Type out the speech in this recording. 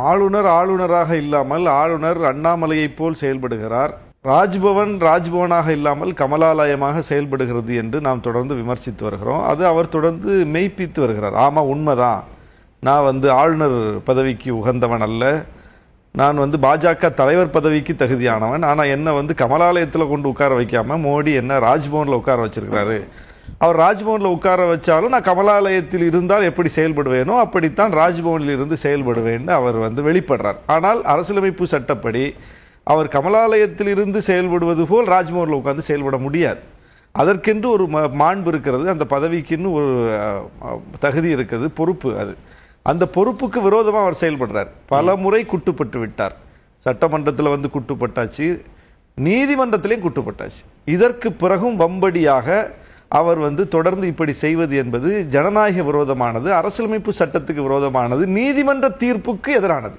ஆளுநர் ஆளுநராக இல்லாமல் ஆளுநர் அண்ணாமலையைப் போல் செயல்படுகிறார். ராஜ்பவன் ராஜ்பவனாக இல்லாமல் கமலாலயமாக செயல்படுகிறது என்று நாம் தொடர்ந்து விமர்சித்து வருகிறோம். அது அவர் தொடர்ந்து மெய்ப்பித்து வருகிறார். ஆமாம், உண்மைதான், நான் ஆளுநர் பதவிக்கு உகந்தவன் அல்ல, நான் பாஜக தலைவர் பதவிக்கு தகுதியானவன். ஆனால் என்ன கமலாலயத்தில் கொண்டு உட்கார வைக்காம மோடி என்ன ராஜ்பவனில் உட்கார வச்சிருக்கிறாரு. அவர் ராஜ்பவனில் உட்கார வச்சாலும் நான் கமலாலயத்தில் இருந்தால் எப்படி செயல்படுவேனோ அப்படித்தான் ராஜ்பவனில் இருந்து செயல்படுவேன்னு அவர் வெளிப்படுறார். ஆனால் அரசியலமைப்பு சட்டப்படி அவர் கமலாலயத்தில் இருந்து செயல்படுவது போல் ராஜ்பவனில் உட்கார்ந்து செயல்பட முடியாது. அதற்கென்று ஒரு மாண்பு இருக்கிறது, அந்த பதவிக்குன்னு ஒரு தகுதி இருக்குது, பொறுப்பு. அந்த பொறுப்புக்கு விரோதமாக அவர் செயல்படுறார். பல முறை குட்டுப்பட்டு விட்டார். சட்டமன்றத்தில் குட்டுப்பட்டாச்சு, நீதிமன்றத்திலையும் குட்டுப்பட்டாச்சு. இதற்கு பிறகும் வம்படியாக அவர் தொடர்ந்து இப்படி செய்வது என்பது ஜனநாயக விரோதமானது, அரசியலமைப்பு சட்டத்துக்கு விரோதமானது, நீதிமன்ற தீர்ப்புக்கு எதிரானது.